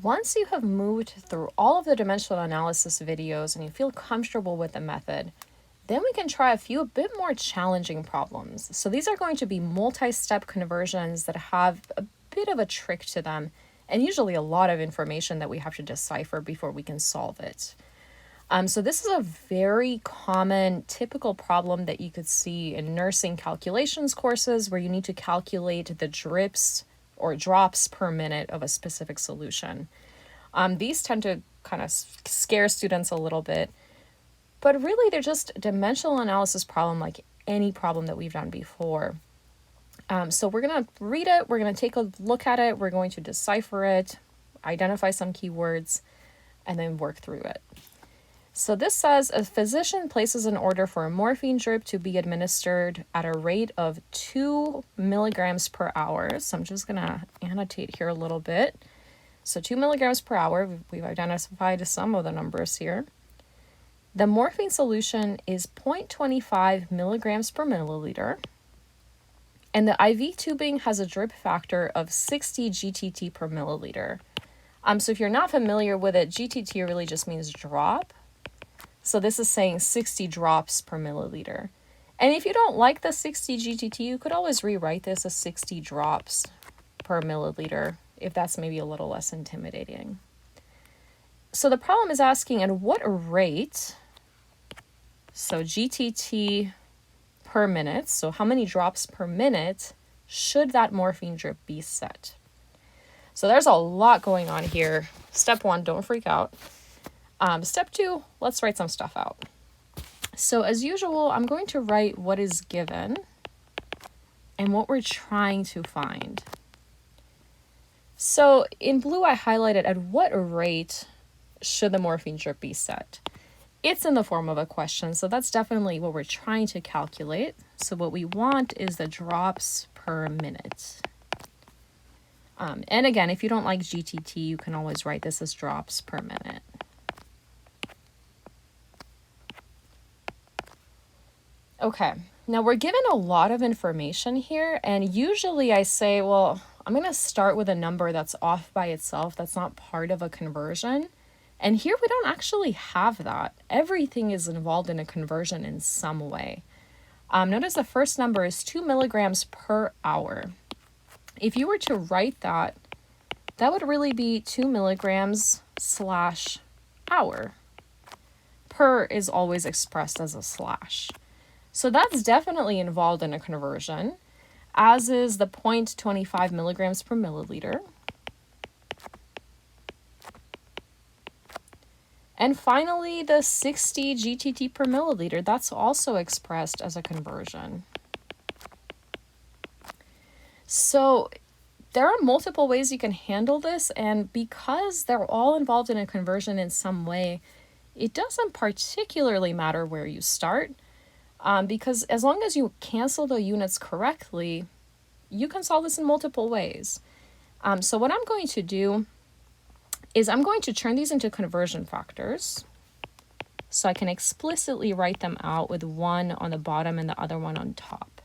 once you have moved through all of the dimensional analysis videos and you feel comfortable with the method, then we can try a few a bit more challenging problems. So these are going to be multi-step conversions that have a bit of a trick to them, and usually a lot of information that we have to decipher before we can solve it. So this is a very common, typical problem that you could see in nursing calculations courses where you need to calculate the drips or drops per minute of a specific solution. These tend to kind of scare students a little bit, but really they're just a dimensional analysis problem like any problem that we've done before. So we're going to read it, we're going to take a look at it, we're going to decipher it, identify some keywords, and then work through it. So this says a physician places an order for a morphine drip to be administered at a rate of 2 milligrams per hour. So I'm just going to annotate here a little bit. So 2 milligrams per hour, we've identified some of the numbers here. The morphine solution is 0.25 milligrams per milliliter. And the IV tubing has a drip factor of 60 GTT per milliliter. So if you're not familiar with it, GTT really just means drop. So this is saying 60 drops per milliliter. And if you don't like the 60 GTT, you could always rewrite this as 60 drops per milliliter, if that's maybe a little less intimidating. So the problem is asking at what rate, so GTT per minute, so how many drops per minute should that morphine drip be set? So there's a lot going on here. Step 1, don't freak out. Step 2, let's write some stuff out. So as usual, I'm going to write what is given and what we're trying to find. So in blue, I highlighted at what rate should the morphine drip be set. It's in the form of a question, so that's definitely what we're trying to calculate. So what we want is the drops per minute. And again, if you don't like GTT, you can always write this as drops per minute. Okay, now we're given a lot of information here, and usually I say, well, I'm going to start with a number that's off by itself, that's not part of a conversion. And here we don't actually have that. Everything is involved in a conversion in some way. Notice the first number is 2 milligrams per hour. If you were to write that, that would really be 2 milligrams / hour. Per is always expressed as a slash. So that's definitely involved in a conversion, as is the 0.25 milligrams per milliliter. And finally, the 60 GTT per milliliter, that's also expressed as a conversion. So there are multiple ways you can handle this, and because they're all involved in a conversion in some way, it doesn't particularly matter where you start. Because as long as you cancel the units correctly, you can solve this in multiple ways. So what I'm going to do is I'm going to turn these into conversion factors so I can explicitly write them out with one on the bottom and the other one on top.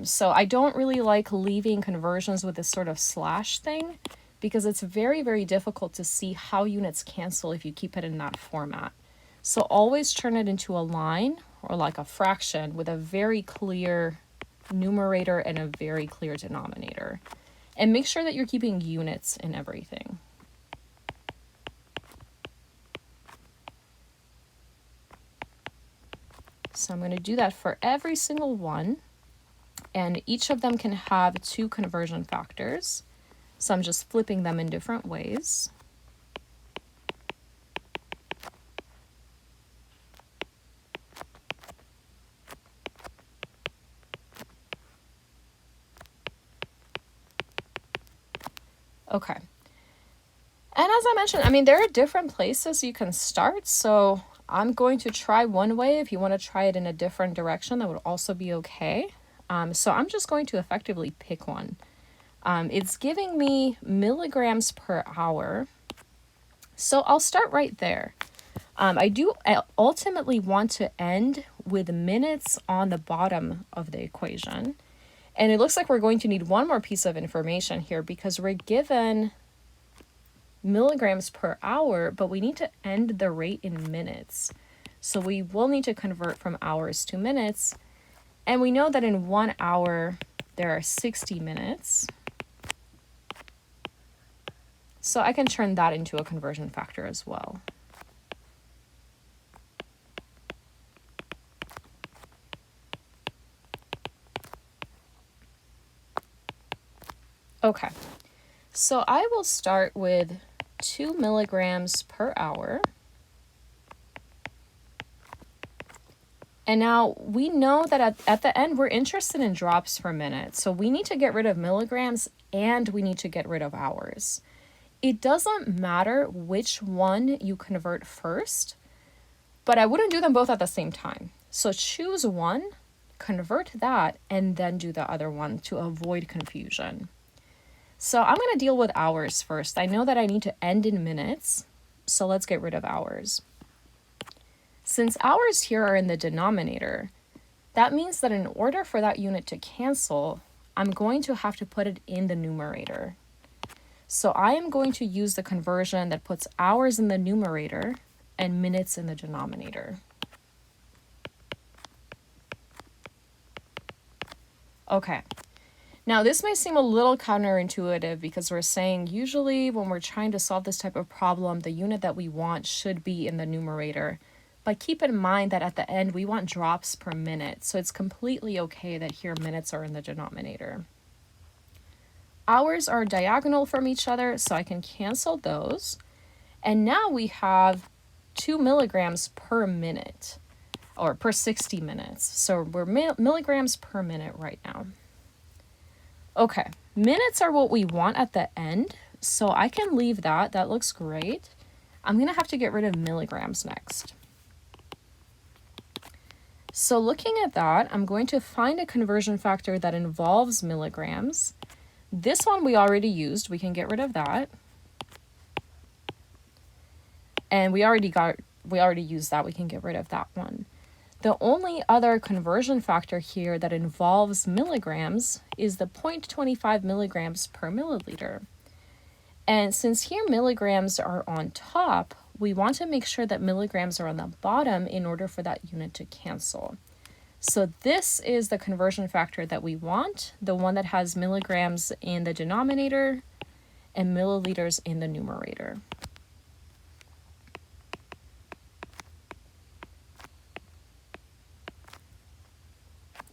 So I don't really like leaving conversions with this sort of slash thing because it's very, very difficult to see how units cancel if you keep it in that format. So always turn it into a line or like a fraction with a very clear numerator and a very clear denominator. And make sure that you're keeping units in everything. So I'm going to do that for every single one. And each of them can have 2 conversion factors. So I'm just flipping them in different ways. Okay. And as I mentioned, I mean, there are different places you can start. So I'm going to try one way. If you want to try it in a different direction, that would also be okay. So I'm just going to effectively pick one. It's giving me milligrams per hour. So I'll start right there. I ultimately want to end with minutes on the bottom of the equation. And it looks like we're going to need one more piece of information here because we're given milligrams per hour, but we need to end the rate in minutes. So we will need to convert from hours to minutes. And we know that in 1 hour, there are 60 minutes. So I can turn that into a conversion factor as well. Okay, so I will start with 2 milligrams per hour. And now we know that at the end, we're interested in drops per minute. So we need to get rid of milligrams and we need to get rid of hours. It doesn't matter which one you convert first, but I wouldn't do them both at the same time. So choose one, convert that, and then do the other one to avoid confusion. So I'm going to deal with hours first. I know that I need to end in minutes, so let's get rid of hours. Since hours here are in the denominator, that means that in order for that unit to cancel, I'm going to have to put it in the numerator. So I am going to use the conversion that puts hours in the numerator and minutes in the denominator. Okay. Now, this may seem a little counterintuitive because we're saying usually when we're trying to solve this type of problem, the unit that we want should be in the numerator. But keep in mind that at the end, we want drops per minute. So it's completely okay that here minutes are in the denominator. Hours are diagonal from each other, so I can cancel those. And now we have 2 milligrams per minute, or per 60 minutes. So we're milligrams per minute right now. Okay, minutes are what we want at the end, so I can leave that. That looks great. I'm going to have to get rid of milligrams next. So looking at that, I'm going to find a conversion factor that involves milligrams. This one we already used. We can get rid of that. And we already used that. We can get rid of that one. The only other conversion factor here that involves milligrams is the 0.25 milligrams per milliliter. And since here milligrams are on top, we want to make sure that milligrams are on the bottom in order for that unit to cancel. So this is the conversion factor that we want, the one that has milligrams in the denominator and milliliters in the numerator.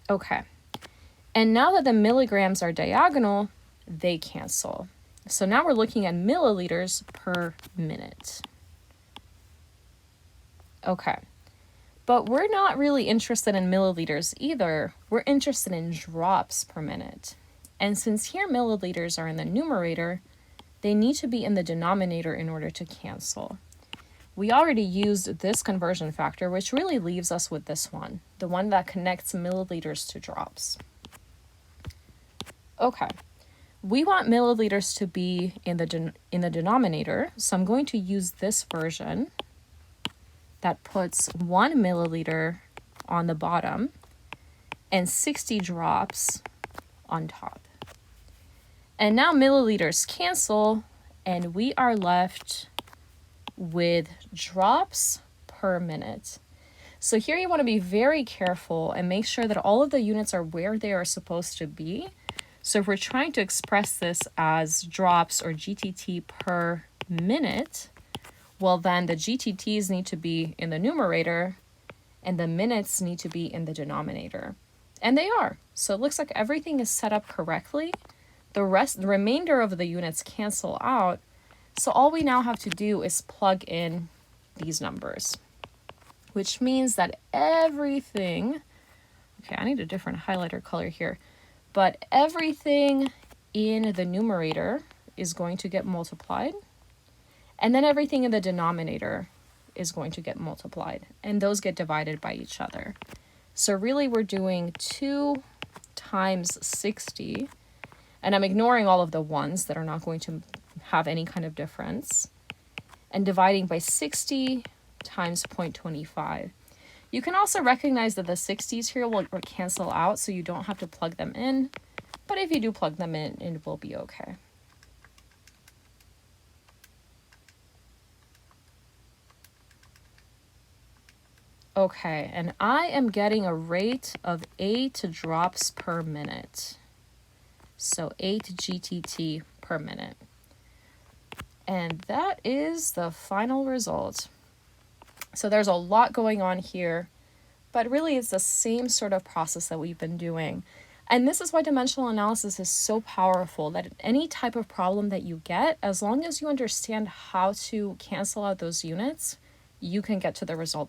Okay, and now that the milligrams are diagonal, they cancel. So now we're looking at milliliters per minute. Okay, but we're not really interested in milliliters either. We're interested in drops per minute. And since here milliliters are in the numerator, they need to be in the denominator in order to cancel. We already used this conversion factor, which really leaves us with this one, the one that connects milliliters to drops. Okay, we want milliliters to be in the denominator, so I'm going to use this version that puts 1 milliliter on the bottom and 60 drops on top. And now milliliters cancel, and we are left with drops per minute. So here you want to be very careful and make sure that all of the units are where they are supposed to be. So if we're trying to express this as drops or GTT per minute, well then the GTTs need to be in the numerator and the minutes need to be in the denominator. And they are. So it looks like everything is set up correctly. The remainder of the units cancel out. So all we now have to do is plug in these numbers, which means that everything, okay, I need a different highlighter color here, but everything in the numerator is going to get multiplied, and then everything in the denominator is going to get multiplied, and those get divided by each other. So really we're doing 2 times 60, and I'm ignoring all of the ones that are not going to have any kind of difference, and dividing by 60 times 0.25. You can also recognize that the 60s here will cancel out, so you don't have to plug them in, but if you do plug them in, it will be okay. Okay, and I am getting a rate of 8 drops per minute. So 8 GTT per minute. And that is the final result. So there's a lot going on here, but really it's the same sort of process that we've been doing. And this is why dimensional analysis is so powerful, that any type of problem that you get, as long as you understand how to cancel out those units, you can get to the result